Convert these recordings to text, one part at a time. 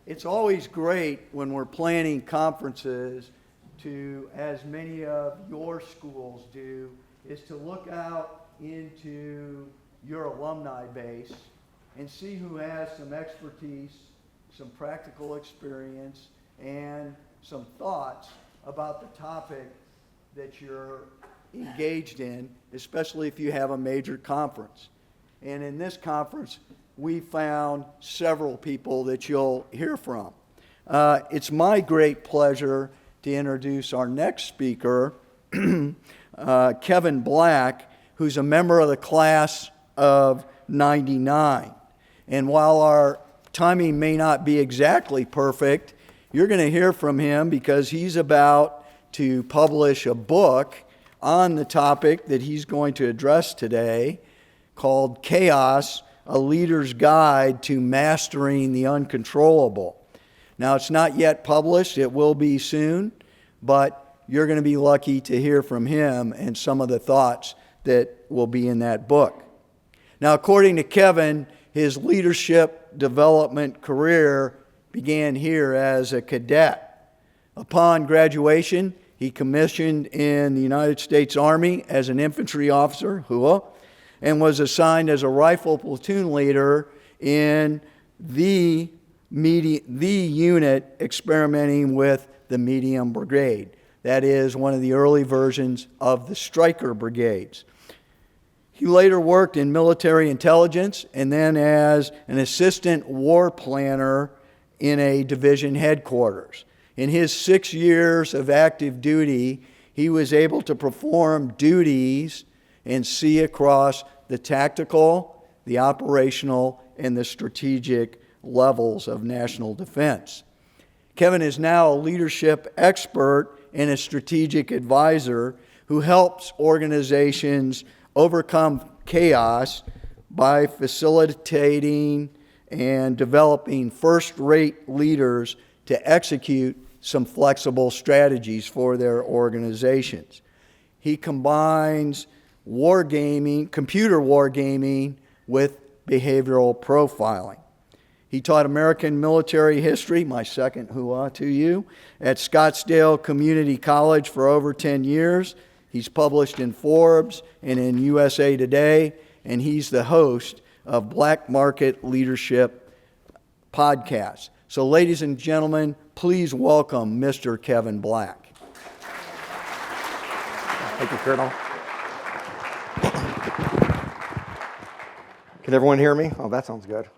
It's always great when we're planning conferences to, as many of your schools do, is to look out into your alumni base and see who has some expertise, some practical experience, and some thoughts about the topic that you're engaged in, especially if you have a major conference. And in this conference, we found several people that you'll hear from. It's my great pleasure to introduce our next speaker, Kevin Black, who's a member of the class of '99. And while our timing may not be exactly perfect, you're going to hear from him because he's about to publish a book on the topic that he's going to address today called Chaos, A Leader's Guide to Mastering the Uncontrollable. Now, it's not yet published. It will be soon, but you're going to be lucky to hear from him and some of the thoughts that will be in that book. Now, according to Kevin, his leadership development career began here as a cadet. Upon graduation, he commissioned in the United States Army as an infantry officer, and was assigned as a rifle platoon leader in the unit experimenting with the medium brigade. That is one of the early versions of the striker brigades. He later worked in military intelligence and then as an assistant war planner in a division headquarters. In his 6 years of active duty, he was able to perform duties and see across the tactical, the operational, and the strategic levels of national defense. Kevin is now a leadership expert and a strategic advisor who helps organizations overcome chaos by facilitating and developing first-rate leaders to execute some flexible strategies for their organizations. He combines computer wargaming with behavioral profiling. He taught American military history, my second hoo-ah to you, at Scottsdale Community College for over 10 years. He's published in Forbes and in USA Today, and he's the host of Black Market Leadership Podcast. So, ladies and gentlemen, please welcome Mr. Kevin Black. Thank you, Colonel. Can everyone hear me? Oh, that sounds good.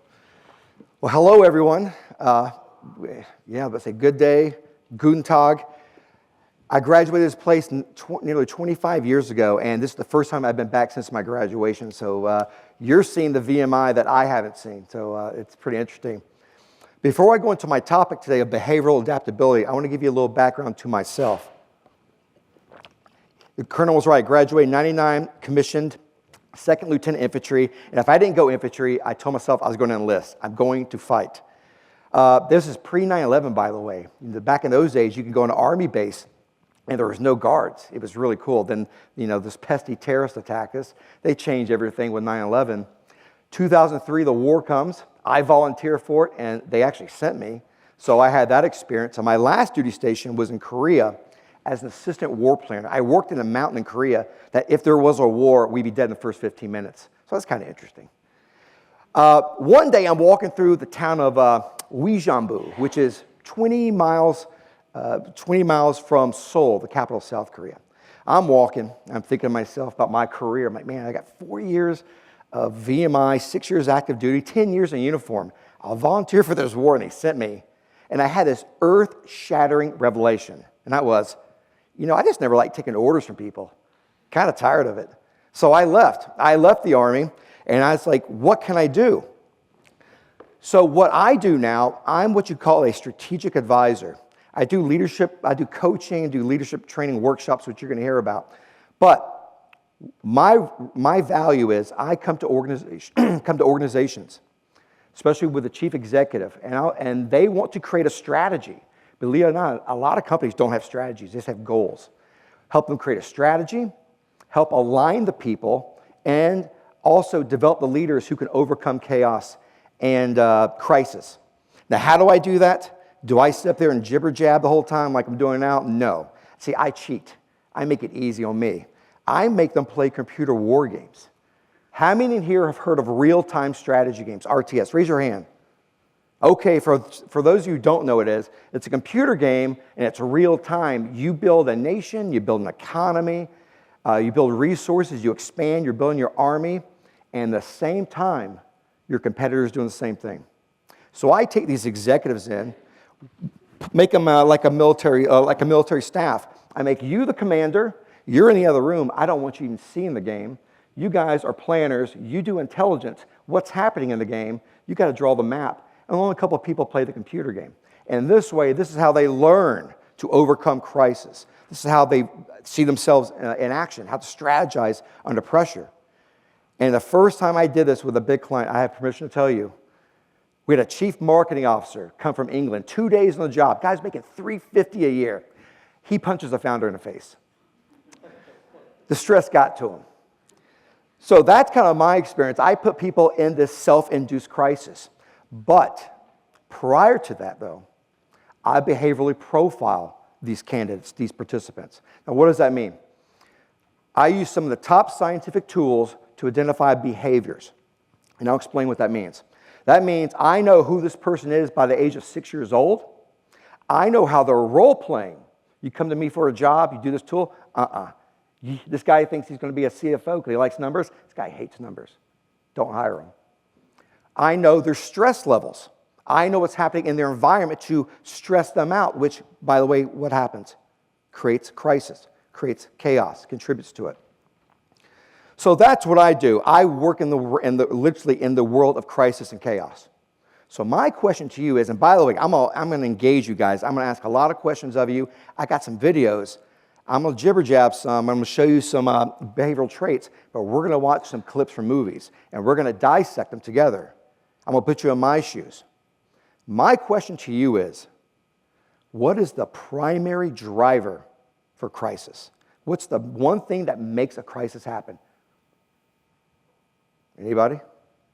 Well, hello, everyone. Let's say good day, guten Tag. I graduated this place nearly 25 years ago, and this is the first time I've been back since my graduation. So you're seeing the VMI that I haven't seen, so it's pretty interesting. Before I go into my topic today of behavioral adaptability, I want to give you a little background to myself. The Colonel was right. Graduated in '99, commissioned, 2nd Lieutenant Infantry, and if I didn't go infantry, I told myself I was going to enlist. I'm going to fight. This is pre-9/11, by the way. Back in those days, you could go on an Army base, and there was no guards. It was really cool. Then, this pesky terrorist attacked us. They changed everything with 9/11. 2003, the war comes. I volunteer for it, and they actually sent me. So I had that experience. And my last duty station was in Korea as an assistant war planner. I worked in a mountain in Korea that if there was a war, we'd be dead in the first 15 minutes. So that's kind of interesting. One day, I'm walking through the town of Uijeonbu, which is 20 miles from Seoul, the capital of South Korea. I'm walking. I'm thinking to myself about my career. I'm like, man, I got 4 years of VMI, 6 years active duty, 10 years in uniform. I'll volunteer for this war, and they sent me. And I had this earth-shattering revelation, and that was, I just never liked taking orders from people. Kind of tired of it. So I left. I left the Army, and I was like, what can I do? So what I do now, I'm what you call a strategic advisor. I do leadership, I do coaching, do leadership training workshops, which you're going to hear about. But my value is I come to organizations, especially with the chief executive, and they want to create a strategy. Believe it or not, a lot of companies don't have strategies, they just have goals. Help them create a strategy, help align the people, and also develop the leaders who can overcome chaos and crisis. Now, how do I do that? Do I sit up there and jibber jab the whole time like I'm doing now? No. See, I cheat. I make it easy on me. I make them play computer war games. How many in here have heard of real-time strategy games, RTS? Raise your hand. Okay, for those of you who don't know what it is, it's a computer game and it's real time. You build a nation, you build an economy, you build resources, you expand, you're building your army, and at the same time, your competitor's doing the same thing. So I take these executives in, make them like a military staff. I make you the commander, you're in the other room, I don't want you even seeing the game. You guys are planners, you do intelligence, what's happening in the game, you got to draw the map. And only a couple of people play the computer game. And this way, this is how they learn to overcome crisis. This is how they see themselves in action, how to strategize under pressure. And the first time I did this with a big client, I have permission to tell you, we had a chief marketing officer come from England, 2 days on the job. Guy's making $350 a year. He punches the founder in the face. The stress got to him. So that's kind of my experience. I put people in this self-induced crisis. But prior to that, though, I behaviorally profile these candidates, these participants. Now, what does that mean? I use some of the top scientific tools to identify behaviors. And I'll explain what that means. That means I know who this person is by the age of 6 years old. I know how they're role-playing. You come to me for a job, you do this tool, This guy thinks he's going to be a CFO because he likes numbers. This guy hates numbers. Don't hire him. I know their stress levels. I know what's happening in their environment to stress them out, which, by the way, what happens? Creates crisis, creates chaos, contributes to it. So that's what I do. I work literally in the world of crisis and chaos. So my question to you is, and by the way, I'm going to engage you guys. I'm going to ask a lot of questions of you. I got some videos. I'm going to jibber jab some. I'm going to show you some behavioral traits, but we're going to watch some clips from movies, and we're going to dissect them together. I'm going to put you in my shoes. My question to you is, what is the primary driver for crisis? What's the one thing that makes a crisis happen? Anybody?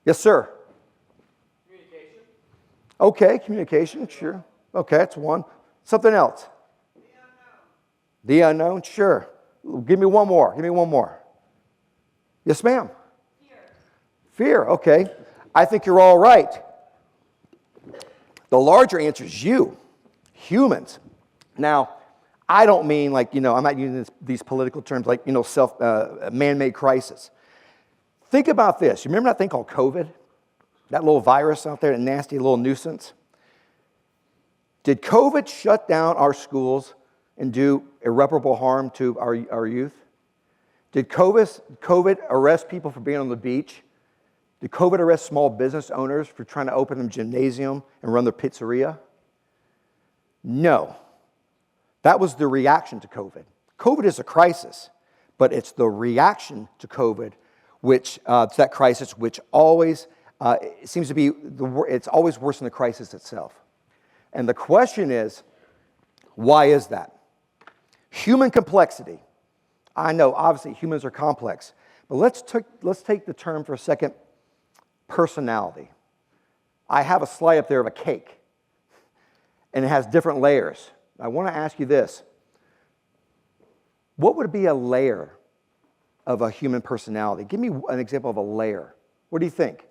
Yes, sir. Communication. Okay, communication, sure. Okay, that's one. Something else. The unknown, sure. Give me one more. Yes, ma'am. Fear, okay. I think you're all right. The larger answer is you, humans. Now, I don't mean like, I'm not using these political terms like, man-made crisis. Think about this. You remember that thing called COVID? That little virus out there, that nasty little nuisance? Did COVID shut down our schools and do irreparable harm to our youth? Did COVID arrest people for being on the beach? Did COVID arrest small business owners for trying to open a gymnasium and run their pizzeria? No. That was the reaction to COVID. COVID is a crisis, but it's the reaction to COVID, to that crisis, which always seems to be, it's always worse than the crisis itself. And the question is, why is that? Human complexity. I know, obviously, humans are complex. But let's take the term for a second, personality. I have a slide up there of a cake, and it has different layers. I want to ask you this. What would be a layer of a human personality? Give me an example of a layer. What do you think?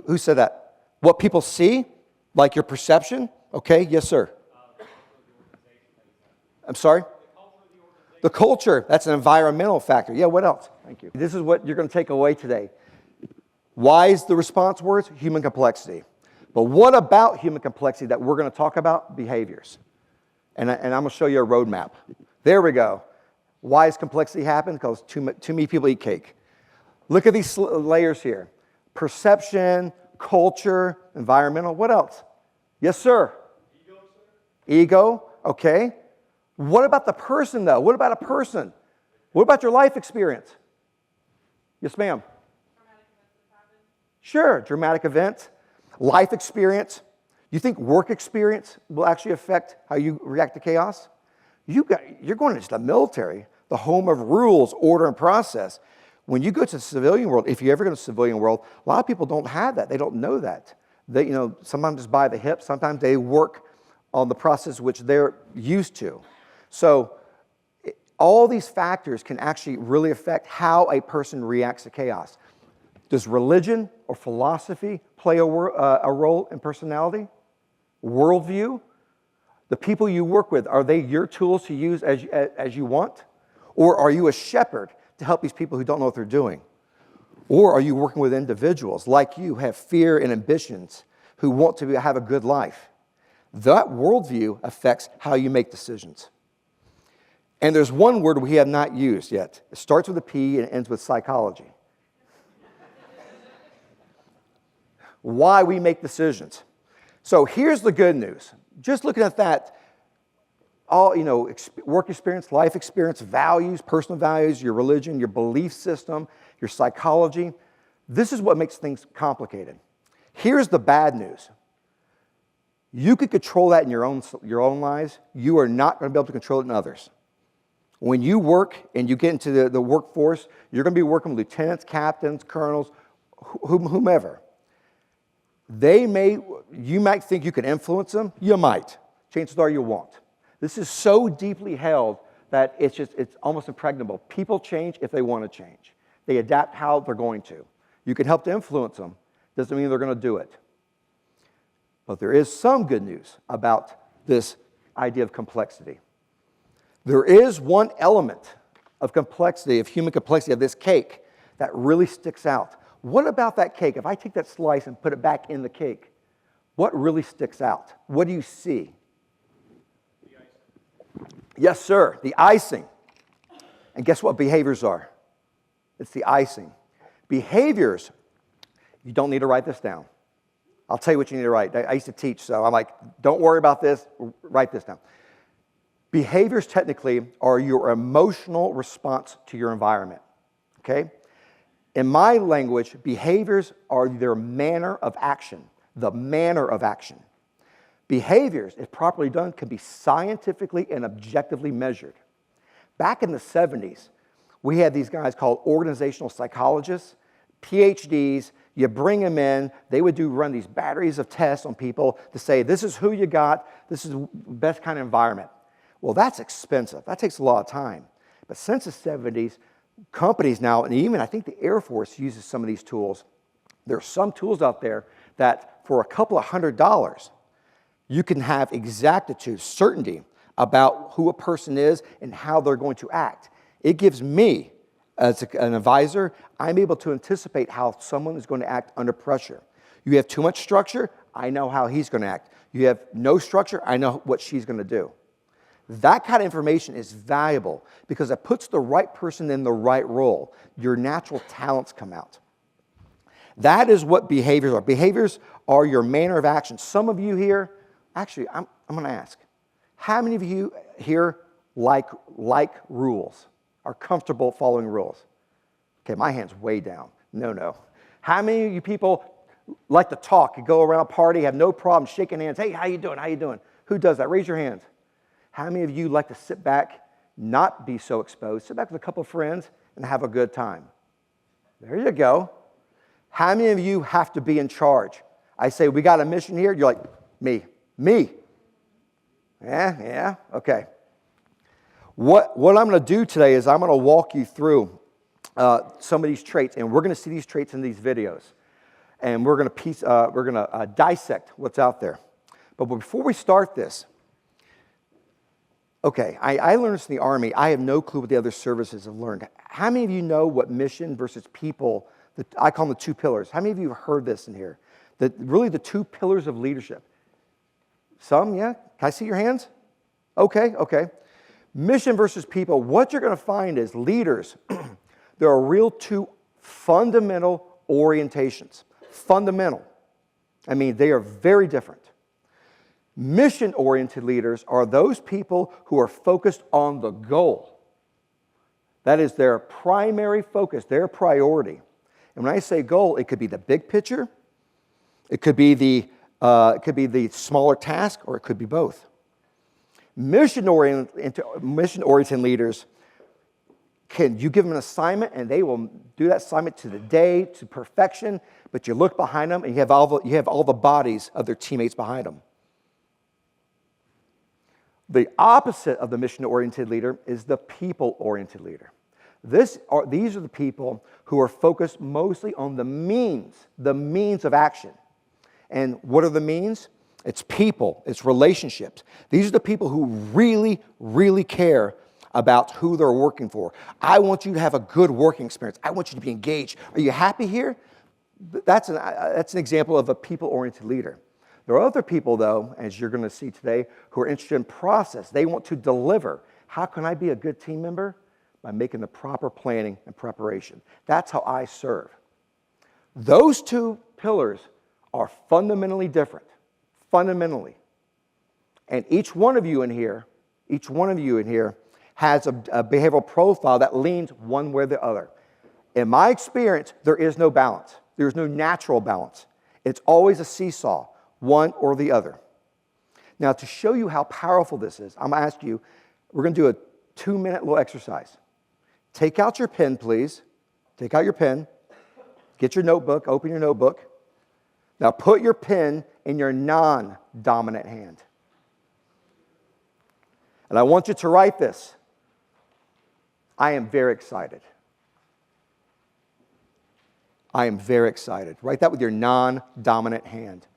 Who said that? What people see? Like your perception? Okay, yes, sir. I'm sorry? The culture, that's an environmental factor. Yeah, what else? Thank you. This is what you're going to take away today. Why is the response words? Human complexity. But what about human complexity that we're going to talk about? Behaviors. And I'm going to show you a roadmap. There we go. Why does complexity happen? Because too many people eat cake. Look at these layers here. Perception, culture, environmental. What else? Yes, sir. Ego, sir. Ego, okay. What about the person, though? What about a person? What about your life experience? Yes, ma'am. Traumatic events that happen. Sure, dramatic events. Life experience. You think work experience will actually affect how you react to chaos? You're going into the military, the home of rules, order, and process. When you go to the civilian world, if you ever go to the civilian world, a lot of people don't have that. They don't know that. They, sometimes just by the hip. Sometimes they work on the process which they're used to. So all these factors can actually really affect how a person reacts to chaos. Does religion or philosophy play a role in personality? Worldview? The people you work with, are they your tools to use as you want? Or are you a shepherd to help these people who don't know what they're doing? Or are you working with individuals like you who have fear and ambitions, who want to have a good life? That worldview affects how you make decisions. And there's one word we have not used yet. It starts with a P and ends with psychology. Why we make decisions. So here's the good news. Just looking at that, all work experience, life experience, values, personal values, your religion, your belief system, your psychology. This is what makes things complicated. Here's the bad news. You could control that in your own lives. You are not going to be able to control it in others. When you work and you get into the workforce, you're going to be working with lieutenants, captains, colonels, whomever. You might think you can influence them. You might. Chances are you won't. This is so deeply held that it's almost impregnable. People change if they want to change. They adapt how they're going to. You can help to influence them. Doesn't mean they're going to do it. But there is some good news about this idea of complexity. There is one element of complexity, of human complexity, of this cake that really sticks out. What about that cake? If I take that slice and put it back in the cake, what really sticks out? What do you see? Yes, sir, the icing. And guess what behaviors are? It's the icing. Behaviors, you don't need to write this down. I'll tell you what you need to write. I used to teach, so I'm like, don't worry about this, write this down. Behaviors technically are your emotional response to your environment, okay? In my language, behaviors are their manner of action, the manner of action. Behaviors, if properly done, can be scientifically and objectively measured. Back in the 70s, we had these guys called organizational psychologists, PhDs. You bring them in, they would run these batteries of tests on people to say, this is who you got, this is the best kind of environment. Well, that's expensive. That takes a lot of time. But since the 70s, companies now, and even I think the Air Force uses some of these tools. There are some tools out there that for a couple of $100, you can have exactitude, certainty about who a person is and how they're going to act. It gives me, as an advisor, I'm able to anticipate how someone is going to act under pressure. You have too much structure, I know how he's going to act. You have no structure, I know what she's going to do. That kind of information is valuable because it puts the right person in the right role. Your natural talents come out. That is what behaviors are. Behaviors are your manner of action. Some of you here, actually, I'm going to ask, how many of you here like rules, are comfortable following rules? Okay, my hand's way down. No. How many of you people like to talk? You go around a party, have no problem shaking hands. Hey, how you doing? How you doing? Who does that? Raise your hands. How many of you like to sit back, not be so exposed, sit back with a couple of friends and have a good time? There you go. How many of you have to be in charge? I say, we got a mission here. You're like, me. Yeah, okay. What I'm going to do today is I'm going to walk you through some of these traits, and we're going to see these traits in these videos, and we're going to dissect what's out there. But before we start this, okay, I learned this in the Army. I have no clue what the other services have learned. How many of you know what mission versus people, I call them the two pillars. How many of you have heard this in here? Really the two pillars of leadership. Some, yeah? Can I see your hands? Okay. Mission versus people. What you're going to find is leaders, there are real two fundamental orientations. Fundamental. I mean, they are very different. Mission-oriented leaders are those people who are focused on the goal. That is their primary focus, their priority. And when I say goal, it could be the big picture, it could be the smaller task, or it could be both. Mission-oriented leaders, you give them an assignment and they will do that assignment to the day, to perfection, but you look behind them and you have all the bodies of their teammates behind them. The opposite of the mission-oriented leader is the people-oriented leader. These are the people who are focused mostly on the means of action. And what are the means? It's people, it's relationships. These are the people who really, really care about who they're working for. I want you to have a good working experience. I want you to be engaged. Are you happy here? That's an example of a people-oriented leader. There are other people, though, as you're going to see today, who are interested in process. They want to deliver. How can I be a good team member? By making the proper planning and preparation. That's how I serve. Those two pillars are fundamentally different. Fundamentally. And each one of you in here has a behavioral profile that leans one way or the other. In my experience, there is no balance. There is no natural balance. It's always a seesaw, one or the other. Now, to show you how powerful this is, I'm going to ask you, we're going to do a 2-minute little exercise. Take out your pen, please. Take out your pen. Get your notebook. Open your notebook. Now, put your pen in your non-dominant hand. And I want you to write this. I am very excited. I am very excited. Write that with your non-dominant hand.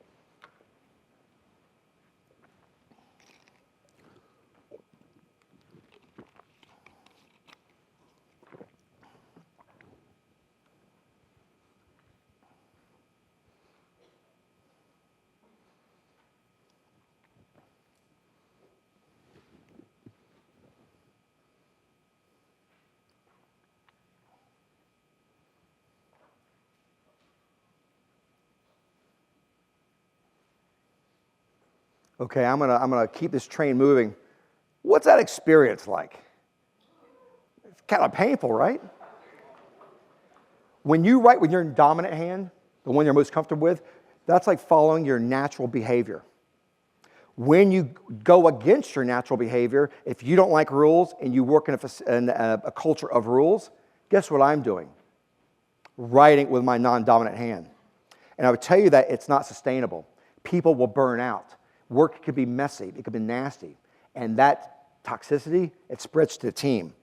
Okay, I'm gonna keep this train moving. What's that experience like? It's kind of painful, right? When you write with your dominant hand, the one you're most comfortable with, that's like following your natural behavior. When you go against your natural behavior, if you don't like rules and you work in a culture of rules, guess what I'm doing? Writing with my non-dominant hand. And I would tell you that it's not sustainable. People will burn out. Work could be messy, it could be nasty. And that toxicity, it spreads to the team.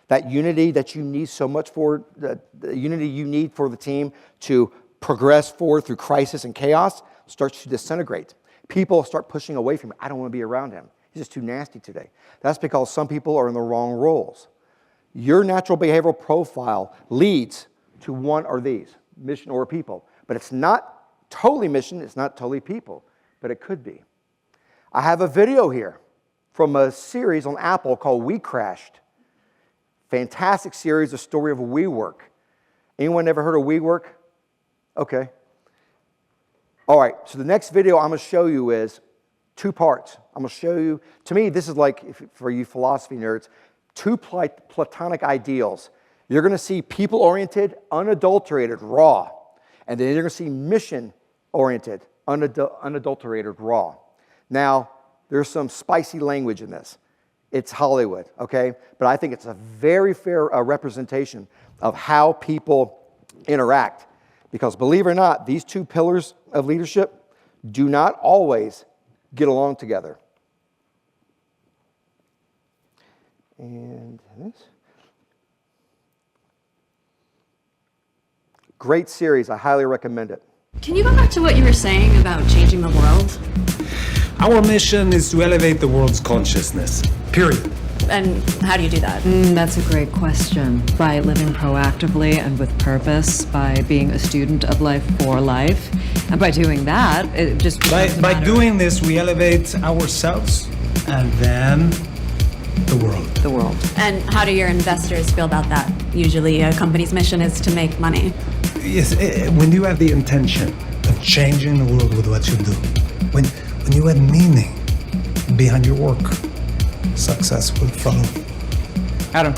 That unity that you need so much for, the unity you need for the team to progress forward through crisis and chaos starts to disintegrate. People start pushing away from him. I don't want to be around him. He's just too nasty today. That's because some people are in the wrong roles. Your natural behavioral profile leads to one or these, mission or people. But it's not totally mission, it's not totally people, but it could be. I have a video here from a series on Apple called We Crashed. Fantastic series, the story of WeWork. Anyone ever heard of WeWork? Okay. All right, so the next video I'm going to show you is 2 parts. I'm going to show you, to me, this is like, for you philosophy nerds, 2 platonic ideals. You're going to see people-oriented, unadulterated, raw. And then you're going to see mission-oriented, unadulterated, raw. Now, there's some spicy language in this. It's Hollywood, okay? But I think it's a very fair representation of how people interact. Because believe it or not, these 2 pillars of leadership do not always get along together. And this. Great series. I highly recommend it. Can you go back to what you were saying about changing the world? Our mission is to elevate the world's consciousness, period. And how do you do that? That's a great question. By living proactively and with purpose, by being a student of life for life. And by doing that, it just becomes a By matter doing this, we elevate ourselves and then the world. the world. And how do your investors feel about that? Usually a company's mission is to make money. Yes, when you have the intention of changing the world with what you do, when you have meaning behind your work, success will follow. Adam,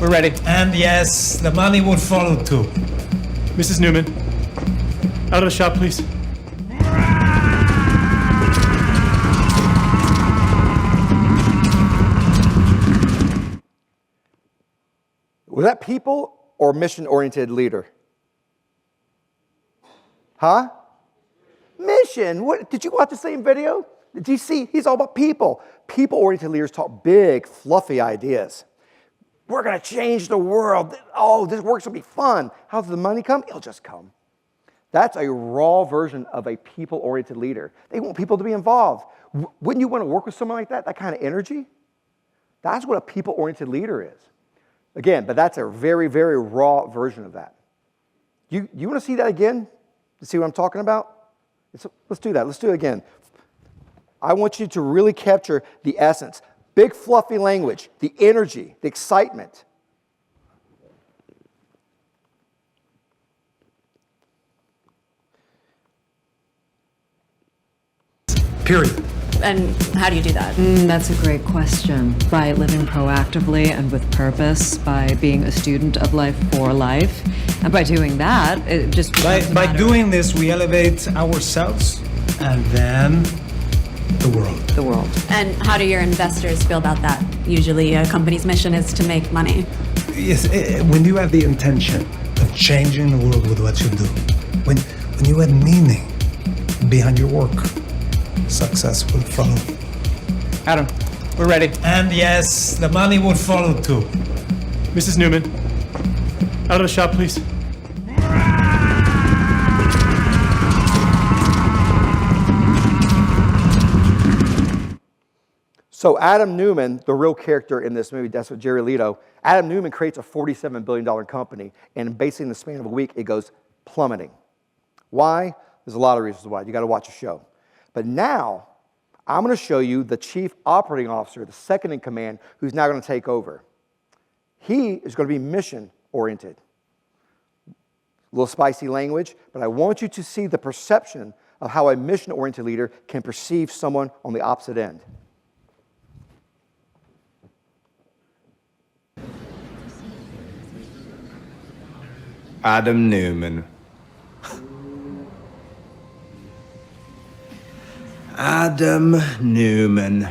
we're ready. And yes, the money will follow too. Mrs. Newman, out of the shop, please. Was that people or mission-oriented leader? Huh? Mission. What, did you watch the same video? Did you see? He's all about people. People-oriented leaders talk big, fluffy ideas. We're going to change the world. Oh, this work's going to be fun. How does the money come? It'll just come. That's a raw version of a people-oriented leader. They want people to be involved. Wouldn't you want to work with someone like that kind of energy? That's what a people-oriented leader is. Again, but that's a very, very raw version of that. You want to see that again? To see what I'm talking about? Let's do that. Let's do it again. I want you to really capture the essence. Big, fluffy language, the energy, the excitement. Period. And how do you do that? That's a great question. By living proactively and with purpose, by being a student of life for life. And by doing that, it just becomes a By matter doing this, we elevate ourselves and then the world. of the world. And how do your investors feel about that? Usually a company's mission is to make money. Yes, when you have the intention of changing the world with what you do, when you have meaning behind your work, success will follow. Adam, we're ready. And yes, the money will follow too. Mrs. Newman, out of the shop, please. So Adam Newman, the real character in this movie, that's what Jerry Leto, Adam Newman creates a $47 billion company, and basically in the span of a week, it goes plummeting. Why? There's a lot of reasons why. You got to watch the show. But now, I'm going to show you the chief operating officer, the second in command, who's now going to take over. He is going to be mission-oriented. A little spicy language, but I want you to see the perception of how a mission-oriented leader can perceive someone on the opposite end. Adam Newman. Adam Newman.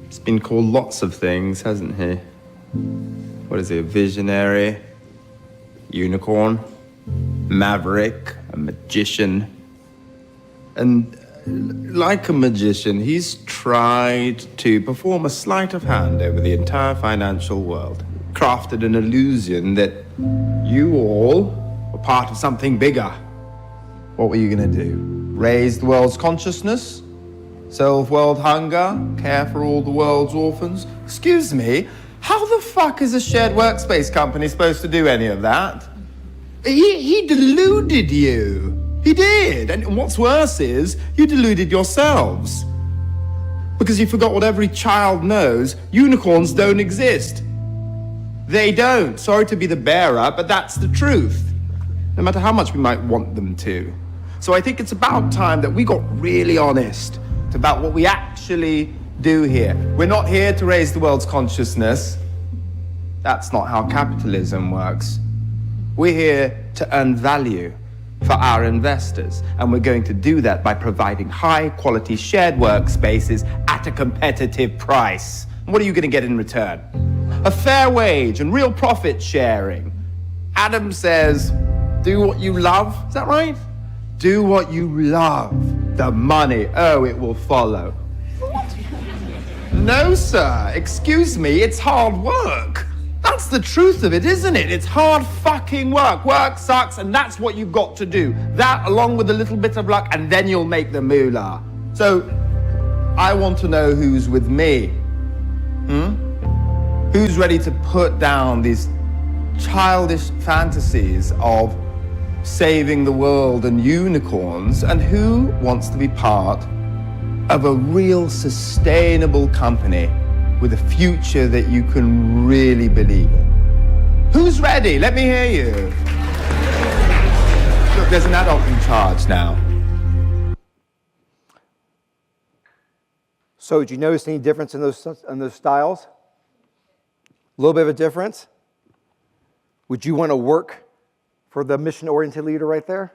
He's been called lots of things, hasn't he? What is he, a visionary? Unicorn? Maverick? A magician? And like a magician, he's tried to perform a sleight of hand over the entire financial world. Crafted an illusion that you all were part of something bigger. What were you gonna do? Raise the world's consciousness? Solve world hunger? Care for all the world's orphans? Excuse me, how the fuck is a shared workspace company supposed to do any of that? He deluded you. He did. And what's worse is, you deluded yourselves. Because you forgot what every child knows, unicorns don't exist. They don't. Sorry to be the bearer, but that's the truth. No matter how much we might want them to. So I think it's about time that we got really honest about what we actually do here. We're not here to raise the world's consciousness. That's not how capitalism works. We're here to earn value for our investors. And we're going to do that by providing high-quality shared workspaces at a competitive price. And what are you going to get in return? A fair wage and real profit sharing. Adam says, do what you love. Is that right? Do what you love. The money, oh, it will follow. What? No, sir. Excuse me, it's hard work. That's the truth of it, isn't it? It's hard fucking work. Work sucks, and that's what you've got to do. That, along with a little bit of luck, and then you'll make the moolah. So, I want to know who's with me. Who's ready to put down these childish fantasies of saving the world and unicorns, and who wants to be part of a real sustainable company with a future that you can really believe in? Who's ready? Let me hear you. Look, there's an adult in charge now. So, did you notice any difference in those styles? A little bit of a difference? Would you want to work for the mission-oriented leader right there?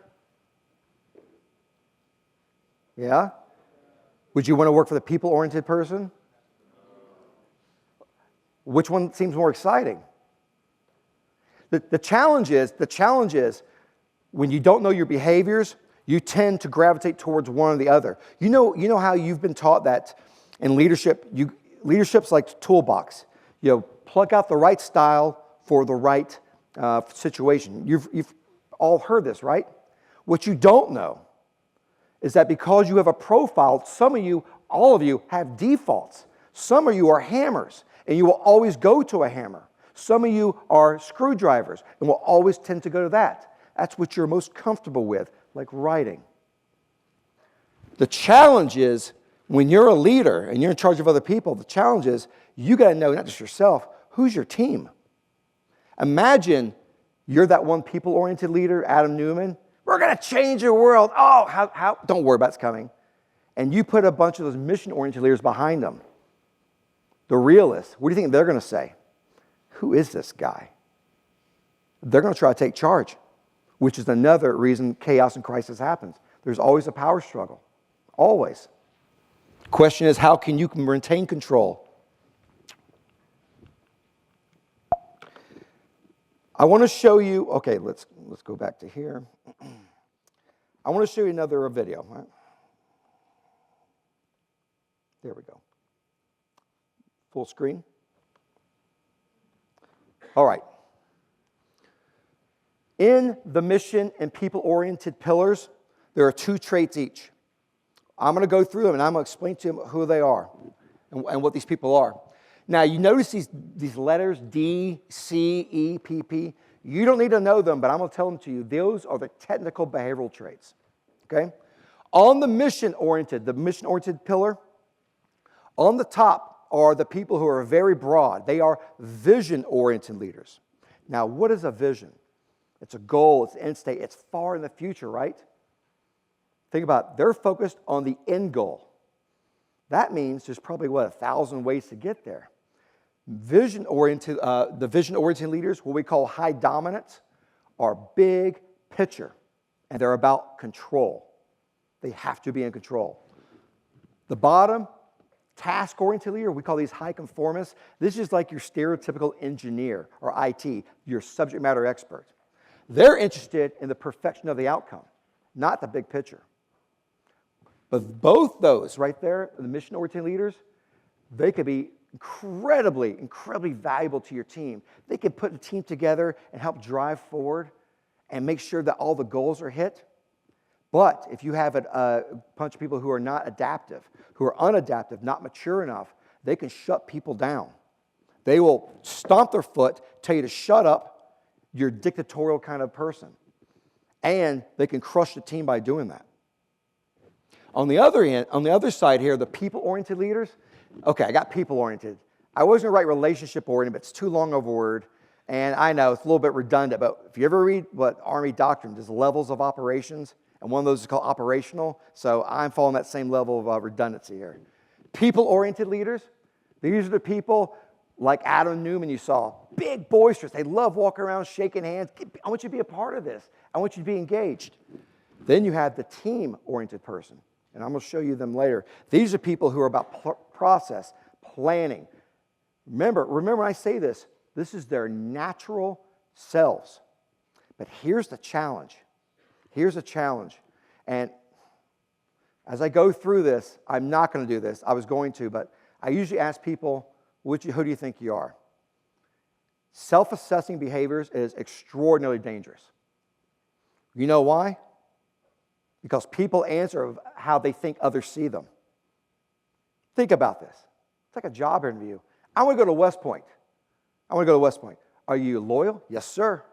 Yeah? Would you want to work for the people-oriented person? Which one seems more exciting? The challenge is when you don't know your behaviors, you tend to gravitate towards one or the other. You know how you've been taught that in leadership, leadership's like a toolbox. Pluck out the right style for the right situation. You've all heard this, right? What you don't know is that because you have a profile, some of you, all of you, have defaults. Some of you are hammers, and you will always go to a hammer. Some of you are screwdrivers, and will always tend to go to that. That's what you're most comfortable with, like writing. The challenge is, when you're a leader and you're in charge of other people, the challenge is you got to know, not just yourself, who's your team? Imagine you're that one people-oriented leader, Adam Newman. We're going to change the world. Oh, how? Don't worry about it's coming. And you put a bunch of those mission-oriented leaders behind them. The realists, what do you think they're going to say? Who is this guy? They're going to try to take charge, which is another reason chaos and crisis happens. There's always a power struggle. Always. Question is, how can you retain control? I want to show you, okay, let's go back to here. I want to show you another video. Right? There we go. Full screen. All right. In the mission and people-oriented pillars, there are 2 traits each. I'm going to go through them, and I'm going to explain to you who they are and what these people are. Now, you notice these letters, D, C, E, P, P. You don't need to know them, but I'm going to tell them to you. Those are the technical behavioral traits. Okay? On the mission-oriented pillar, on the top are the people who are very broad. They are vision-oriented leaders. Now, what is a vision? It's a goal, it's an end state, it's far in the future, right? Think about it. They're focused on the end goal. That means there's probably, 1,000 ways to get there. The vision-oriented leaders, what we call high dominance, are big picture, and they're about control. They have to be in control. The bottom, task-oriented leader, we call these high conformists. This is like your stereotypical engineer or IT, your subject matter expert. They're interested in the perfection of the outcome, not the big picture. But both those right there, the mission-oriented leaders, they could be incredibly valuable to your team. They can put the team together and help drive forward and make sure that all the goals are hit. But if you have a bunch of people who are not adaptive, who are unadaptive, not mature enough, they can shut people down. They will stomp their foot, tell you to shut up. You're a dictatorial kind of person. And they can crush the team by doing that. On the other side here, the people-oriented leaders. Okay, I got people-oriented. I was going to write relationship-oriented, but it's too long of a word. And I know it's a little bit redundant, but if you ever read what Army doctrine, there's levels of operations, and one of those is called operational. So I'm following that same level of redundancy here. People-oriented leaders, these are the people like Adam Newman you saw. Big, boisterous. They love walking around, shaking hands. I want you to be a part of this. I want you to be engaged. Then you have the team-oriented person. And I'm going to show you them later. These are people who are about process, planning. Remember when I say this, this is their natural selves. But here's the challenge. Here's the challenge. And as I go through this, I'm not going to do this. I was going to, but I usually ask people, who do you think you are? Self-assessing behaviors is extraordinarily dangerous. You know why? Because people answer of how they think others see them. Think about this. It's like a job interview. I want to go to West Point. Are you loyal? Yes, sir.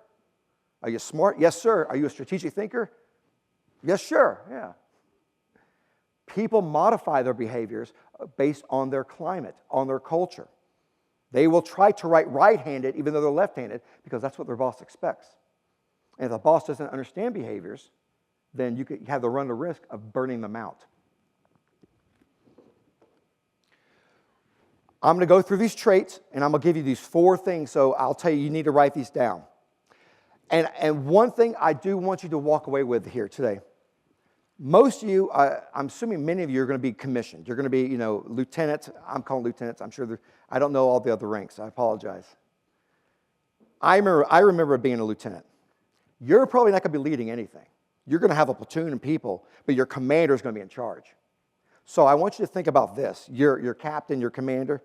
Are you smart? Yes, sir. Are you a strategic thinker? Yes, sure. Yeah. People modify their behaviors based on their climate, on their culture. They will try to write right-handed even though they're left-handed because that's what their boss expects. And if the boss doesn't understand behaviors, then you could have the run the risk of burning them out. I'm going to go through these traits, and I'm going to give you these 4 things, so I'll tell you need to write these down. And one thing I do want you to walk away with here today. Most of you, I'm assuming many of you are going to be commissioned. You're going to be, lieutenants. I'm calling lieutenants. I'm sure I don't know all the other ranks. I apologize. I remember being a lieutenant. You're probably not going to be leading anything. You're going to have a platoon of people, but your commander is going to be in charge. So I want you to think about this. Your captain, your commander.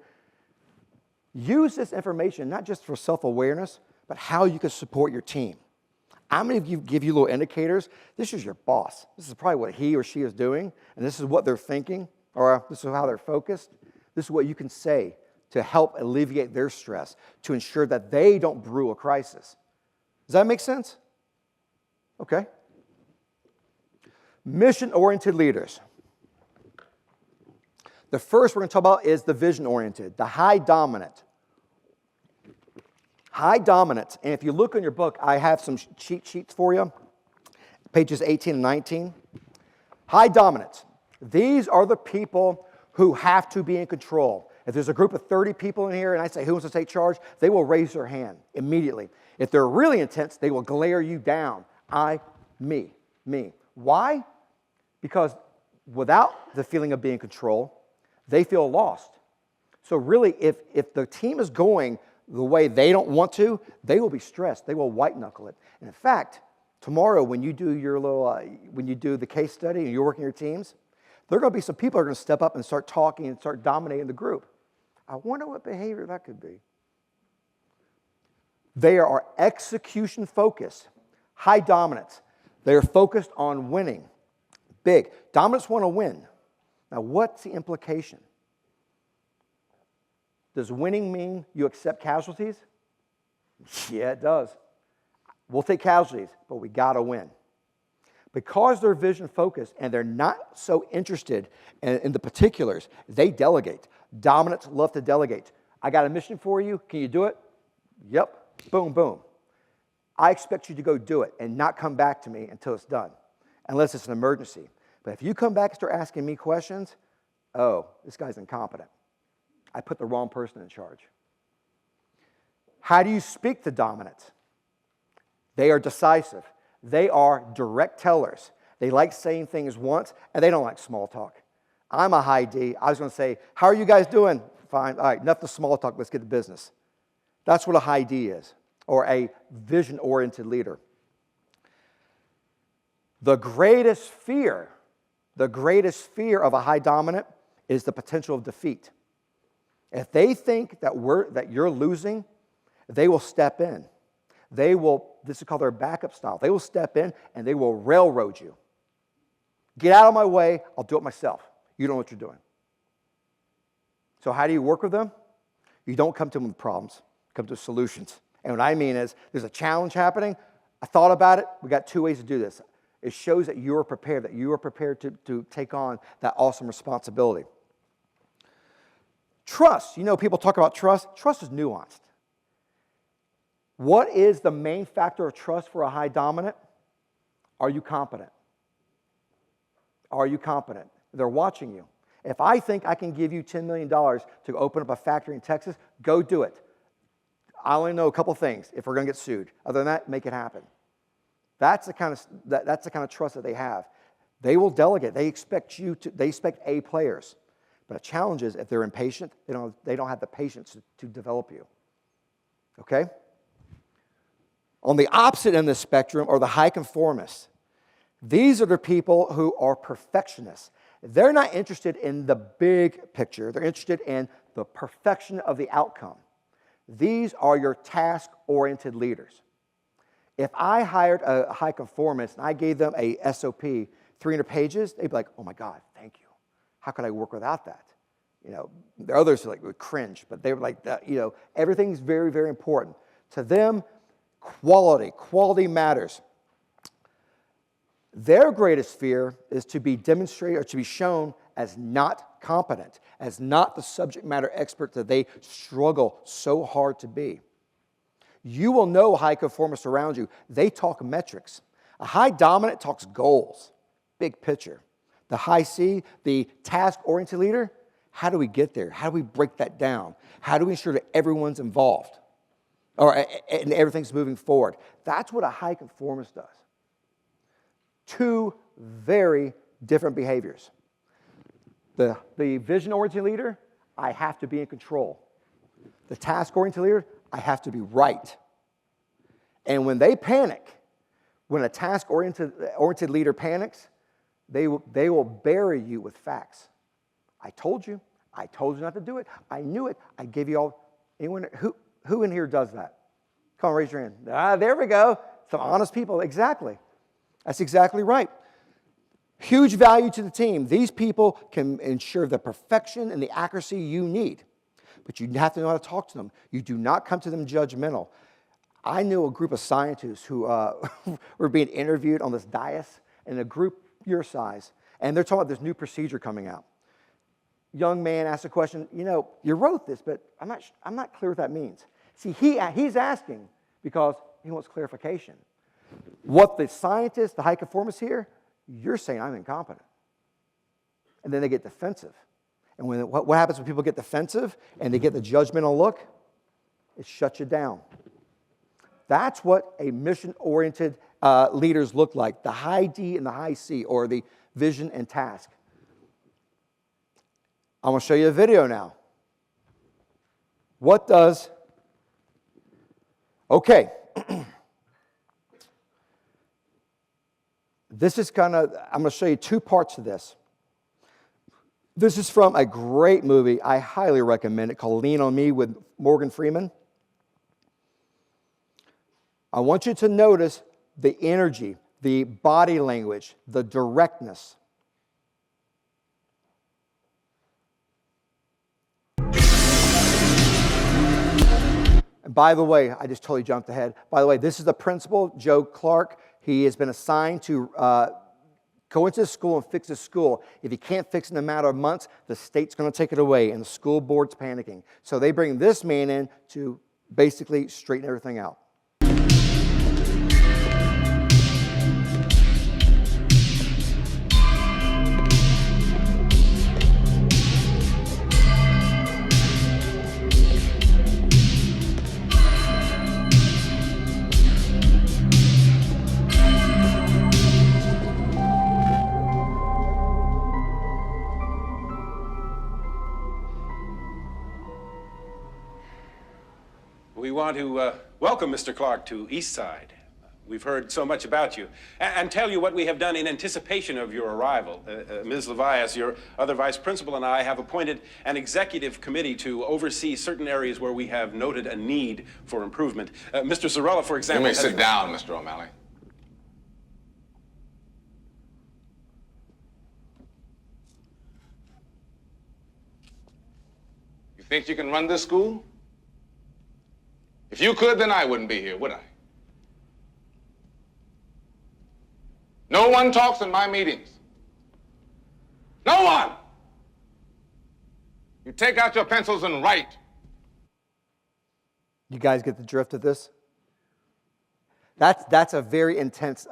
Use this information not just for self-awareness, but how you can support your team. I'm going to give you little indicators. This is your boss. This is probably what he or she is doing, and this is what they're thinking, or this is how they're focused. This is what you can say to help alleviate their stress, to ensure that they don't brew a crisis. Does that make sense? Okay. Mission-oriented leaders. The first we're going to talk about is the vision-oriented, the high dominant. High dominance, and if you look in your book, I have some cheat sheets for you, pages 18 and 19. High dominance. These are the people who have to be in control. If there's a group of 30 people in here and I say, who wants to take charge? They will raise their hand immediately. If they're really intense, they will glare you down. Me. Why? Because without the feeling of being in control, they feel lost. So really, if the team is going the way they don't want to, they will be stressed. They will white knuckle it. And in fact, tomorrow when you do when you do the case study and you're working your teams, there are going to be some people who are going to step up and start talking and start dominating the group. I wonder what behavior that could be. They are execution focused, high dominance. They are focused on winning. Big. Dominants want to win. Now, what's the implication? Does winning mean you accept casualties? Yeah, it does. We'll take casualties, but we got to win. Because they're vision focused and they're not so interested in the particulars, they delegate. Dominants love to delegate. I got a mission for you. Can you do it? Yep. Boom, boom. I expect you to go do it and not come back to me until it's done, unless it's an emergency. But if you come back and start asking me questions, oh, this guy's incompetent. I put the wrong person in charge. How do you speak to dominance? They are decisive. They are direct tellers. They like saying things once, and they don't like small talk. I'm a high D. I was going to say, how are you guys doing? Fine. All right, enough of small talk. Let's get to business. That's what a high D is, or a vision-oriented leader. The greatest fear of a high dominant is the potential of defeat. If they think that you're losing, they will step in. This is called their backup style. They will step in and they will railroad you. Get out of my way, I'll do it myself. You don't know what you're doing. So how do you work with them? You don't come to them with problems. You come to solutions. And what I mean is, there's a challenge happening. I thought about it. We got two ways to do this. It shows that you are prepared to take on that awesome responsibility. Trust. You know, people talk about trust. Trust is nuanced. What is the main factor of trust for a high dominant? Are you competent? Are you competent? They're watching you. If I think I can give you $10 million to open up a factory in Texas, go do it. I only know a couple things if we're going to get sued. Other than that, make it happen. That's the kind of trust that they have. They will delegate. They expect A players. But a challenge is if they're impatient, they don't have the patience to develop you. Okay? On the opposite end of the spectrum are the high conformists. These are the people who are perfectionists. They're not interested in the big picture. They're interested in the perfection of the outcome. These are your task-oriented leaders. If I hired a high conformist and I gave them a SOP, 300 pages, they'd be like, oh my God, thank you. How could I work without that? You know, there are others who would cringe, but they were like, everything's very, very important. To them, quality matters. Their greatest fear is to be demonstrated or to be shown as not competent, as not the subject matter expert that they struggle so hard to be. You will know high conformists around you. They talk metrics. A high dominant talks goals, big picture. The high C, the task-oriented leader, how do we get there? How do we break that down? How do we ensure that everyone's involved? And everything's moving forward. That's what a high conformist does. Two very different behaviors. The vision-oriented leader, I have to be in control. The task-oriented leader, I have to be right. And when they panic, when a task-oriented leader panics, they will bury you with facts. I told you not to do it. I knew it. I gave you all. Anyone who in here does that? Come on, raise your hand. There we go. Some honest people. Exactly. That's exactly right. Huge value to the team. These people can ensure the perfection and the accuracy you need. But you have to know how to talk to them. You do not come to them judgmental. I knew a group of scientists who were being interviewed on this dais, in a group your size, and they're talking about this new procedure coming out. Young man asked a question, you wrote this, but I'm not clear what that means. See, he's asking because he wants clarification. What the scientists, the high conformers here, you're saying I'm incompetent. And then they get defensive. And what happens when people get defensive and they get the judgmental look? It shuts you down. That's what a mission-oriented leaders look like, the high D and the high C, or the vision and task. I'm going to show you a video now. Okay. I'm going to show you two parts of this. This is from a great movie. I highly recommend it, called Lean on Me with Morgan Freeman. I want you to notice the energy, the body language, the directness. And by the way, I just totally jumped ahead. By the way, this is the principal, Joe Clark. He has been assigned to go into the school and fix the school. If he can't fix it in a matter of months, the state's going to take it away, and the school board's panicking. So they bring this man in to basically straighten everything out. We want to welcome Mr. Clark to Eastside. We've heard so much about you and tell you what we have done in anticipation of your arrival. Ms. Levias, your other vice principal, and I have appointed an executive committee to oversee certain areas where we have noted a need for improvement. Mr. Zarella, for example... You may sit down, Mr. O'Malley. You think you can run this school? If you could, then I wouldn't be here, would I? No one talks in my meetings. No one! You take out your pencils and write. You guys get the drift of this? That's a very intense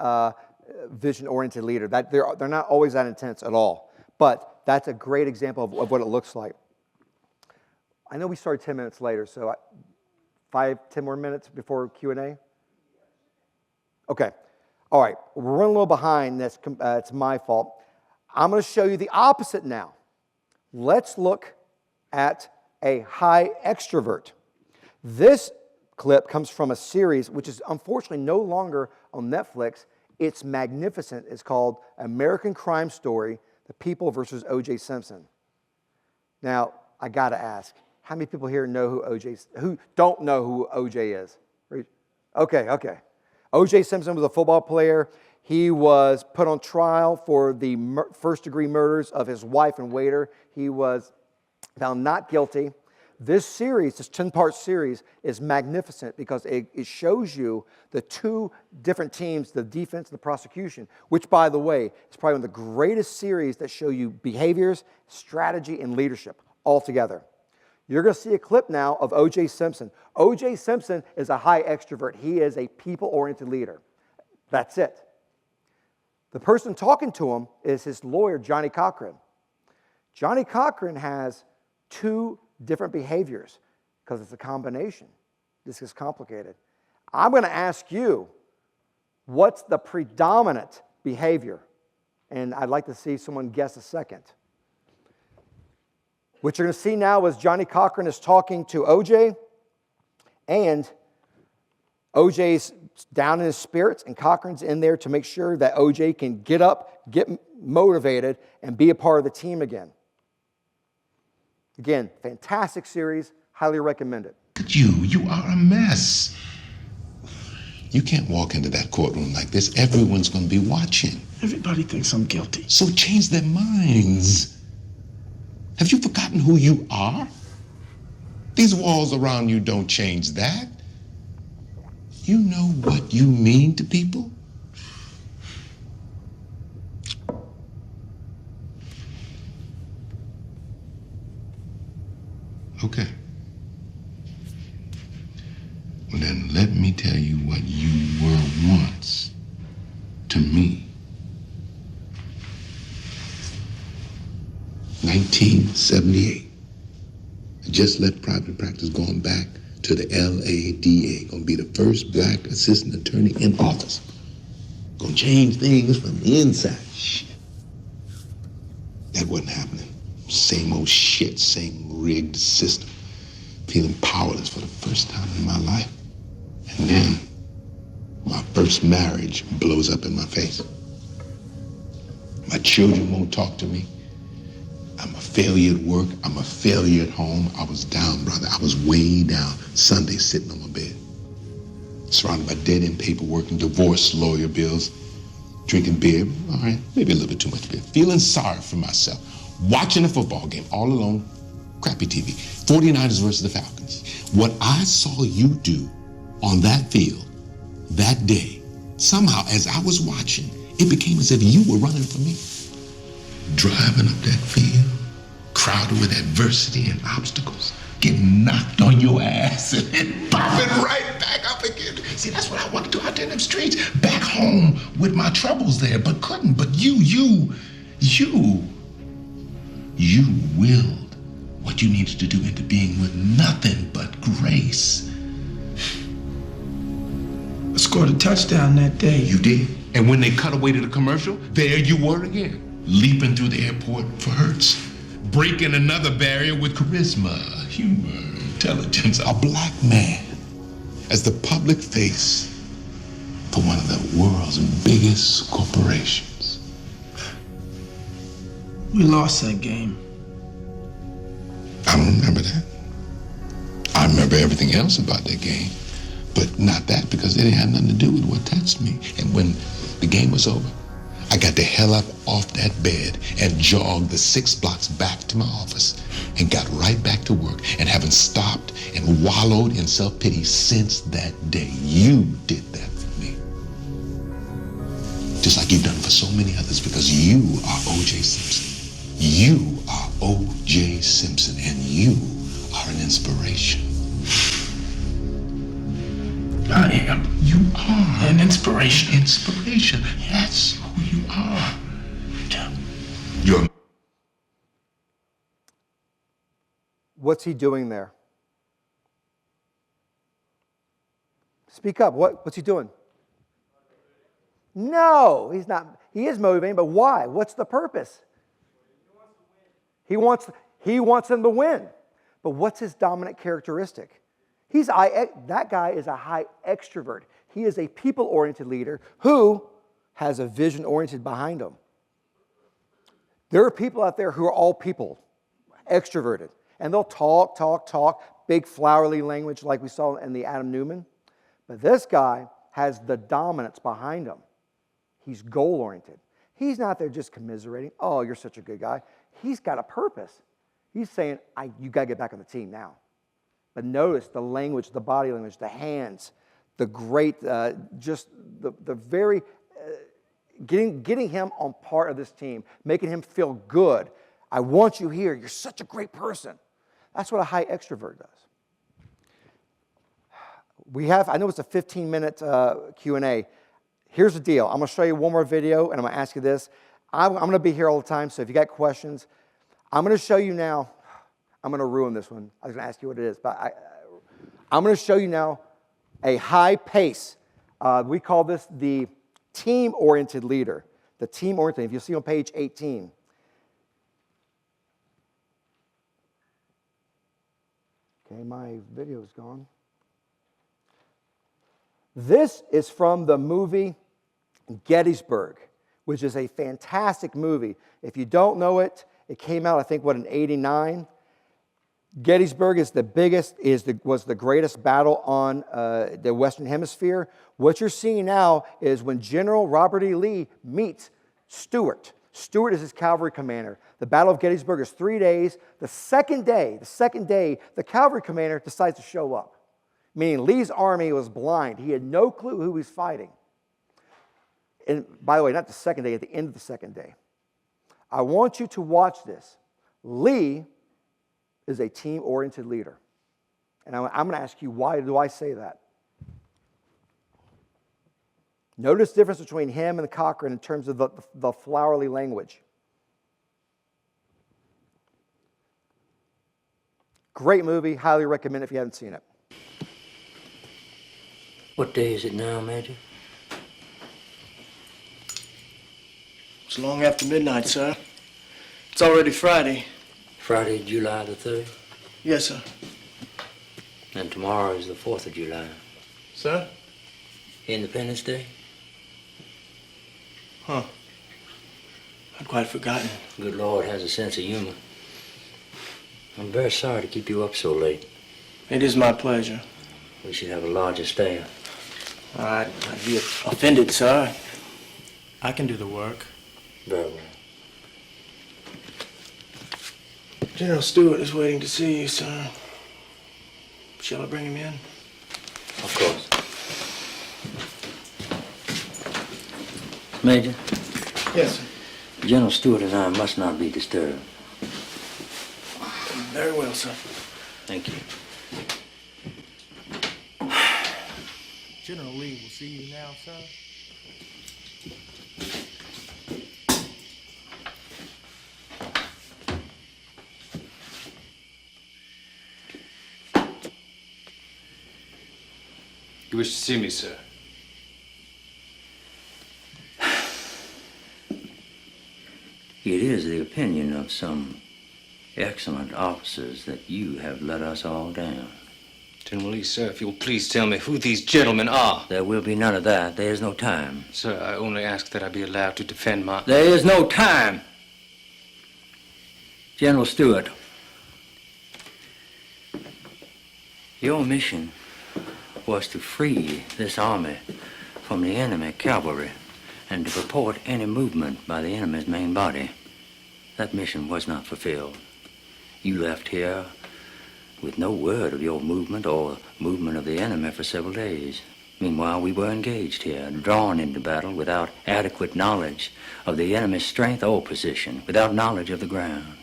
vision-oriented leader. They're not always that intense at all. But that's a great example of what it looks like. I know we started 10 minutes later, so 10 more minutes before Q&A? Okay. All right. We're running a little behind. It's my fault. I'm going to show you the opposite now. Let's look at a high extrovert. This clip comes from a series which is unfortunately no longer on Netflix. It's magnificent. It's called American Crime Story, The People versus O.J. Simpson. Now, I got to ask, how many people here know who don't know who O.J. is? Okay. O.J. Simpson was a football player. He was put on trial for the first-degree murders of his wife and waiter. He was found not guilty. This series, this 10-part series, is magnificent because it shows you the two different teams, the defense and the prosecution, which, by the way, is probably one of the greatest series that show you behaviors, strategy, and leadership all together. You're going to see a clip now of O.J. Simpson. O.J. Simpson is a high extrovert. He is a people-oriented leader. That's it. The person talking to him is his lawyer, Johnny Cochran. Johnny Cochran has two different behaviors because it's a combination. This is complicated. I'm going to ask you, what's the predominant behavior? And I'd like to see someone guess a second. What you're going to see now is Johnny Cochran is talking to O.J., and OJ's down in his spirits, and Cochran's in there to make sure that OJ can get up, get motivated, and be a part of the team again. Again, fantastic series. Highly recommend it. You are a mess. You can't walk into that courtroom like this. Everyone's going to be watching. Everybody thinks I'm guilty. So change their minds. Have you forgotten who you are? These walls around you don't change that. You know what you mean to people? Okay. Well, then let me tell you what you were once to me. 1978. I just left private practice, going back to the LADA. Gonna be the first black assistant attorney in office. Gonna change things from the inside. Shit. That wasn't happening. Same old shit, same rigged system. Feeling powerless for the first time in my life. And then, my first marriage blows up in my face. My children won't talk to me. I'm a failure at work. I'm a failure at home. I was down, brother. I was way down. Sunday sitting on my bed. Surrounded by dead-end paperwork and divorce lawyer bills. Drinking beer. All right, maybe a little bit too much beer. Feeling sorry for myself. Watching a football game all alone. Crappy TV. 49ers versus the Falcons. What I saw you do on that field that day, somehow as I was watching, it became as if you were running for me. Driving up that field, crowded with adversity and obstacles, getting knocked on your ass and then popping right back up again. See, that's what I want to do out there in them streets. Back home with my troubles there, but couldn't. But you willed what you needed to do into being with nothing but grace. I scored a touchdown that day. You did. And when they cut away to the commercial, there you were again. Leaping through the airport for Hertz. Breaking another barrier with charisma, humor, intelligence. A black man as the public face for one of the world's biggest corporations. We lost that game. I don't remember that. I remember everything else about that game, but not that, because it had nothing to do with what touched me. And when the game was over, I got the hell up off that bed and jogged the 6 blocks back to my office and got right back to work, and haven't stopped and wallowed in self-pity since that day. You did that for me. Just like you've done for so many others, because you are O.J. Simpson. You are O.J. Simpson, and you are an inspiration. I am. You are. An inspiration. Inspiration. That's who you are. You're. What's he doing there? Speak up. What's he doing? No, he's not. He is motivating, but why? What's the purpose? He wants them to win. But what's his dominant characteristic? That guy is a high extrovert. He is a people-oriented leader who has a vision-oriented behind him. There are people out there who are all people, extroverted. And they'll talk, big flowery language like we saw in the Adam Newman. But this guy has the dominance behind him. He's goal-oriented. He's not there just commiserating. Oh, you're such a good guy. He's got a purpose. He's saying, you got to get back on the team now. But notice the language, the body language, the hands, the great, just the very, getting him on part of this team, making him feel good. I want you here. You're such a great person. That's what a high extrovert does. I know it's a 15-minute Q&A. Here's the deal. I'm going to show you one more video, and I'm going to ask you this. I'm going to be here all the time, so if you got questions, I'm going to show you now. I'm going to ruin this one. I was going to ask you what it is, but I'm going to show you now a high pace. We call this the team-oriented leader. The team-oriented, if you see on page 18. Okay, my video's gone. This is from the movie Gettysburg, which is a fantastic movie. If you don't know it, it came out, I think, in '89. Gettysburg is was the greatest battle on the Western Hemisphere. What you're seeing now is when General Robert E. Lee meets Stuart. Stuart is his cavalry commander. The Battle of Gettysburg is 3 days. The second day, the cavalry commander decides to show up, meaning Lee's army was blind. He had no clue who he was fighting. And by the way, not the second day, at the end of the second day. I want you to watch this. Lee is a team-oriented leader. And I'm going to ask you, why do I say that? Notice the difference between him and Cochrane in terms of the flowery language. Great movie, highly recommend it if you haven't seen it. What day is it now, Major? It's long after midnight, sir. It's already Friday. Friday, July the 3rd? Yes, sir. And tomorrow is the 4th of July. Sir? Independence Day? Huh. I'd quite forgotten. Good Lord has a sense of humor. I'm very sorry to keep you up so late. It is my pleasure. We should have a larger staff. I'd be offended, sir. I can do the work. Very well. General Stewart is waiting to see you, sir. Shall I bring him in? Of course. Major? Yes, sir. General Stewart and I must not be disturbed. Very well, sir. Thank you. General Lee will see you now, sir. You wish to see me, sir? It is the opinion of some excellent officers that you have let us all down. General Lee, sir, if you'll please tell me who these gentlemen are. There will be none of that. There is no time. Sir, I only ask that I be allowed to defend my... There is no time. General Stewart, your mission was to free this army from the enemy cavalry and to report any movement by the enemy's main body. That mission was not fulfilled. You left here with no word of your movement or movement of the enemy for several days. Meanwhile, we were engaged here, drawn into battle without adequate knowledge of the enemy's strength or position, without knowledge of the ground.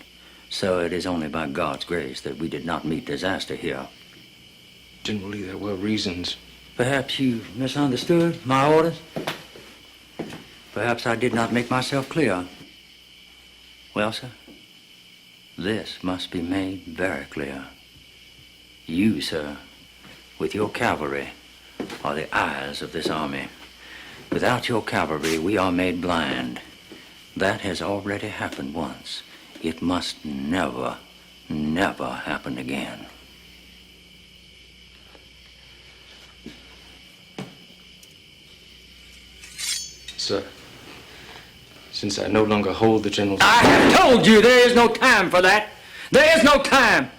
So it is only by God's grace that we did not meet disaster here. General Lee, there were reasons. Perhaps you misunderstood my orders? Perhaps I did not make myself clear. Well, sir, this must be made very clear. You, sir, with your cavalry, are the eyes of this army. Without your cavalry, we are made blind. That has already happened once. It must never, never happen again. Sir, since I no longer hold the general's... I have told you there is no time for that. There is no time.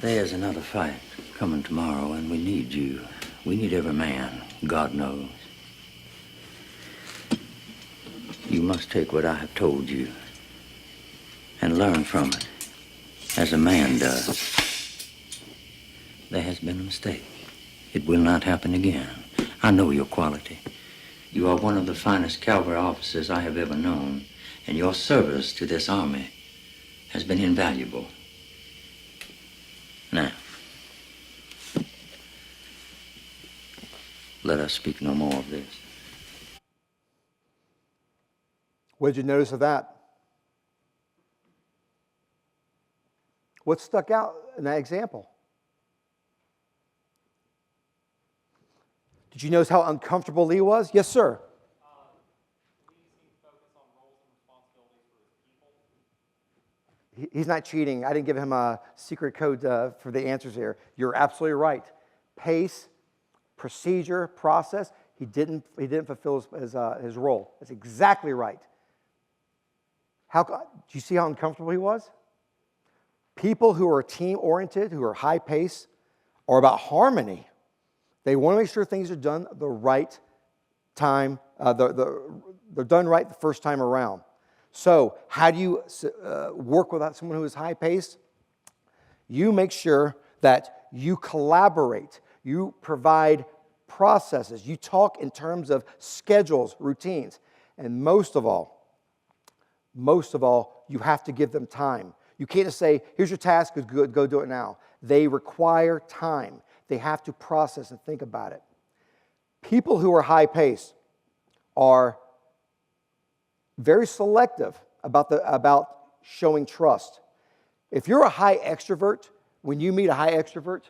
There's another fight coming tomorrow, and we need you. We need every man, God knows. You must take what I have told you and learn from it, as a man does. There has been a mistake. It will not happen again. I know your quality. You are one of the finest cavalry officers I have ever known, and your service to this army has been invaluable. Now, let us speak no more of this. What did you notice of that? What stuck out in that example? Did you notice how uncomfortable Lee was? Yes, sir. He's not cheating. I didn't give him a secret code for the answers here. You're absolutely right. Pace, procedure, process. He didn't fulfill his role. That's exactly right. Do you see how uncomfortable he was? People who are team-oriented, who are high-paced, are about harmony. They want to make sure things are done the right time. They're done right the first time around. So how do you work with someone who is high-paced? You make sure that you collaborate. You provide processes. You talk in terms of schedules, routines. And most of all, you have to give them time. You can't just say, here's your task, go do it now. They require time. They have to process and think about it. People who are high-paced are very selective about showing trust. If you're a high extrovert, when you meet a high extrovert,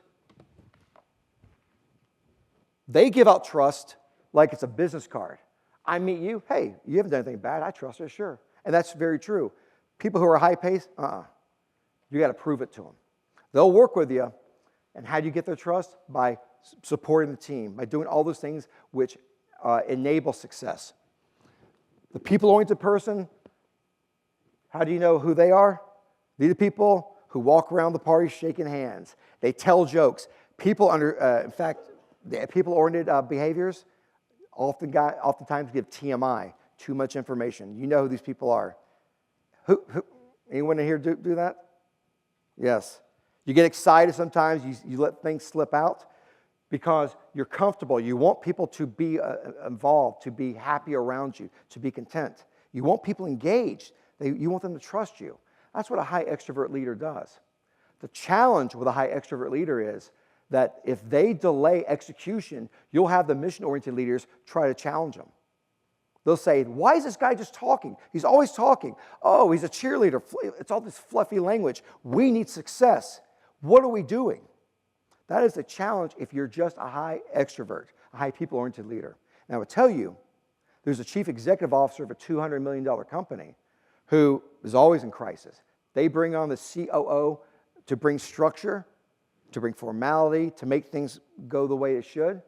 they give out trust like it's a business card. I meet you, hey, you haven't done anything bad, I trust you, sure. And that's very true. People who are high-paced, you got to prove it to them. They'll work with you, and how do you get their trust? By supporting the team, by doing all those things which enable success. The people-oriented person, how do you know who they are? These are people who walk around the party shaking hands. They tell jokes. In fact, the people-oriented behaviors oftentimes give TMI, too much information. You know who these people are. Anyone in here do that? Yes. You get excited sometimes. You let things slip out because you're comfortable. You want people to be involved, to be happy around you, to be content. You want people engaged. You want them to trust you. That's what a high extrovert leader does. The challenge with a high extrovert leader is that if they delay execution, you'll have the mission-oriented leaders try to challenge them. They'll say, why is this guy just talking? He's always talking. Oh, he's a cheerleader. It's all this fluffy language. We need success. What are we doing? That is a challenge if you're just a high extrovert, a high people-oriented leader. And I would tell you, there's a chief executive officer of a $200 million company who is always in crisis. They bring on the COO to bring structure, to bring formality, to make things go the way it should.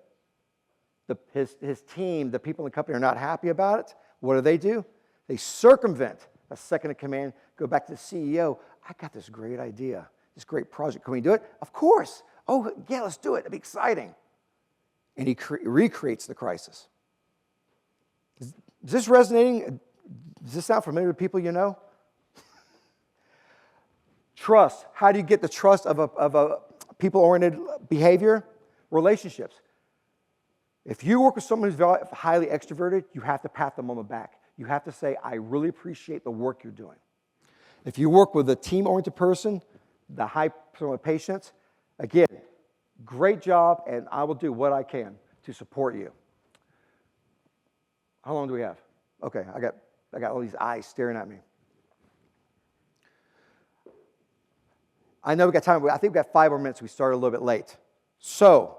His team, the people in the company are not happy about it. What do? They circumvent a second in command, go back to the CEO. I got this great idea, this great project. Can we do it? Of course. Oh, yeah, let's do it. It'll be exciting. And he recreates the crisis. Is this resonating? Does this sound familiar to people you know? Trust. How do you get the trust of a people-oriented behavior? Relationships. If you work with someone who's highly extroverted, you have to pat them on the back. You have to say, I really appreciate the work you're doing. If you work with a team-oriented person, the high patience, again, great job, and I will do what I can to support you. How long do we have? Okay, I got all these eyes staring at me. I know we got time. I think we got 5 more minutes. We started a little bit late. So,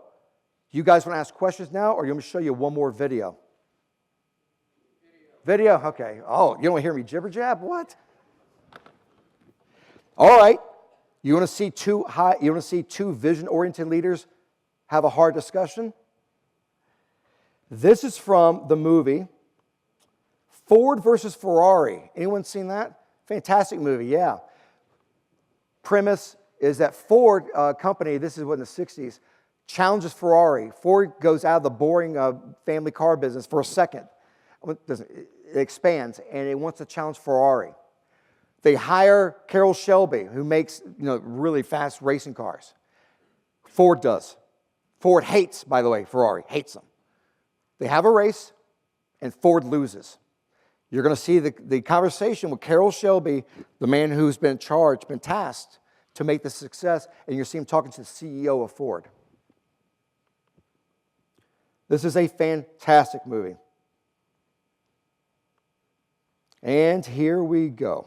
you guys want to ask questions now, or you want me to show you one more video? Video? Okay. Oh, you don't want to hear me jibber jab? What? All right. You want to see two vision-oriented leaders have a hard discussion? This is from the movie Ford versus Ferrari. Anyone seen that? Fantastic movie, yeah. Premise is that Ford company, this is what in the 60s, challenges Ferrari. Ford goes out of the boring family car business for a second. It expands, and it wants to challenge Ferrari. They hire Carroll Shelby, who makes really fast racing cars. Ford does. Ford hates, by the way, Ferrari, hates them. They have a race, and Ford loses. You're going to see the conversation with Carroll Shelby, the man who's been charged, been tasked to make the success, and you'll see him talking to the CEO of Ford. This is a fantastic movie. And here we go.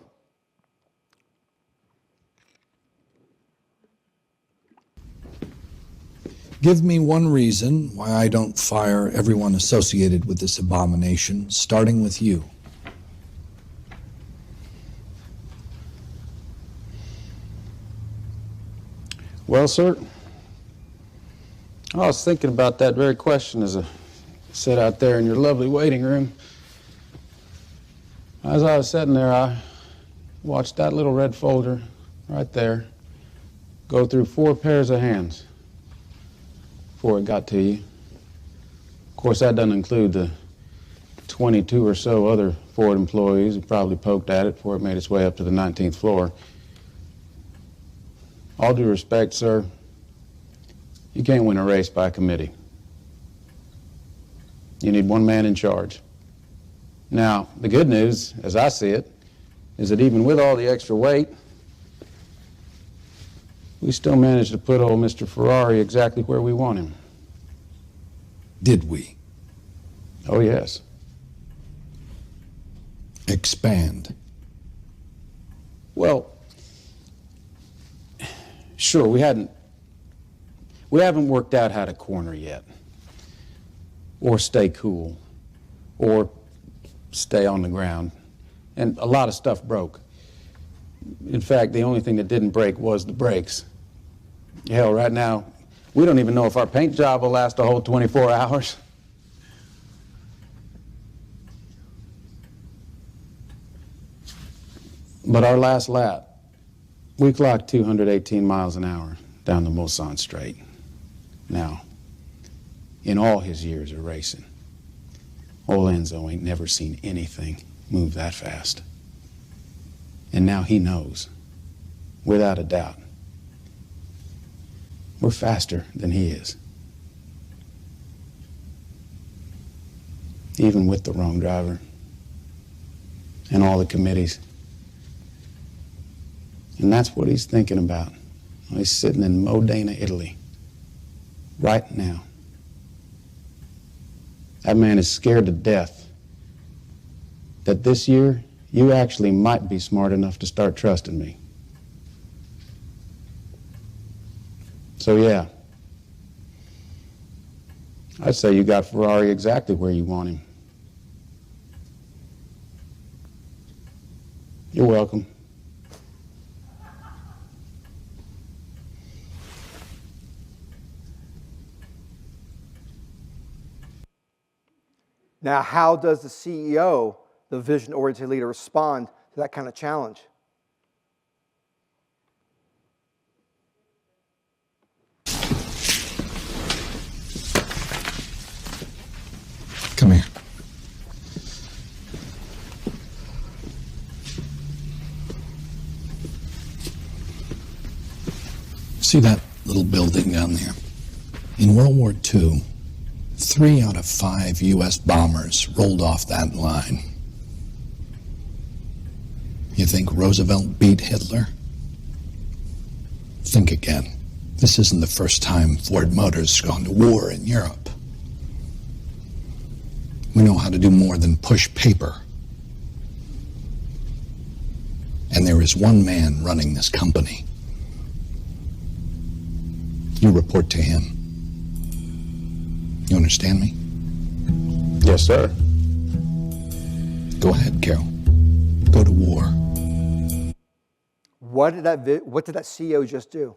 Give me one reason why I don't fire everyone associated with this abomination, starting with you. Well, sir, I was thinking about that very question as I sat out there in your lovely waiting room. As I was sitting there, I watched that little red folder right there go through 4 pairs of hands before it got to you. Of course, that doesn't include the 22 or so other Ford employees who probably poked at it before it made its way up to the 19th floor. All due respect, sir, you can't win a race by committee. You need one man in charge. Now, the good news, as I see it, is that even with all the extra weight, we still managed to put old Mr. Ferrari exactly where we want him. Did we? Oh, yes. Expand. Well, sure, we haven't worked out how to corner yet, or stay cool, or stay on the ground, and a lot of stuff broke. In fact, the only thing that didn't break was the brakes. Hell, right now, we don't even know if our paint job will last a whole 24 hours. But our last lap, we clocked 218 miles an hour down the Mulsanne Straight. Now, in all his years of racing, old Enzo ain't never seen anything move that fast. And now he knows, without a doubt, we're faster than he is. Even with the wrong driver and all the committees. And that's what he's thinking about. He's sitting in Modena, Italy, right now. That man is scared to death that this year you actually might be smart enough to start trusting me. So yeah, I'd say you got Ferrari exactly where you want him. You're welcome. Now, how does the CEO, the vision-oriented leader, respond to that kind of challenge? Come here. See that little building down there? In World War II, 3 out of 5 U.S. bombers rolled off that line. You think Roosevelt beat Hitler? Think again. This isn't the first time Ford Motors has gone to war in Europe. We know how to do more than push paper. And there is one man running this company. You report to him. You understand me? Yes, sir. Go ahead, Carol. Go to war. What did that CEO just do?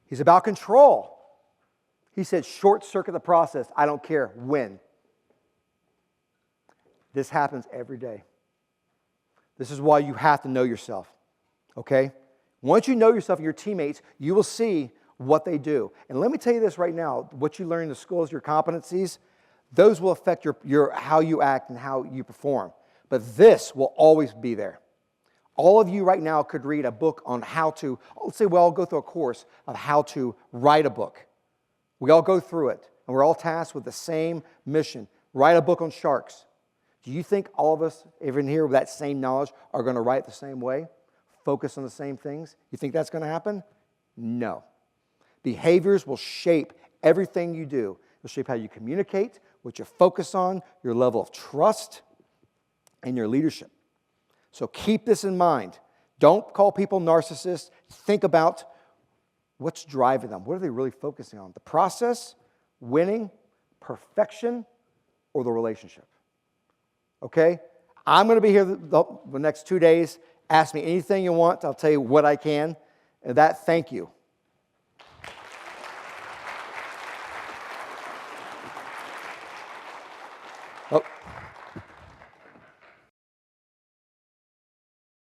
He's about control. He said, short circuit the process. I don't care when. This happens every day. This is why you have to know yourself, okay? Once you know yourself and your teammates, you will see what they do. And let me tell you this right now, what you learn in the schools, your competencies, those will affect your how you act and how you perform. But this will always be there. All of you right now could read a book on how to, let's say we all go through a course of how to write a book. We all go through it, and we're all tasked with the same mission. Write a book on sharks. Do you think all of us, even here with that same knowledge, are going to write the same way? Focus on the same things? You think that's going to happen? No. Behaviors will shape everything you do. It'll shape how you communicate, what you focus on, your level of trust, and your leadership. So keep this in mind. Don't call people narcissists. Think about What's driving them? What are they really focusing on? The process, winning, perfection, or the relationship? Okay? I'm going to be here the next 2 days. Ask me anything you want. I'll tell you what I can. And that, thank you. Oh.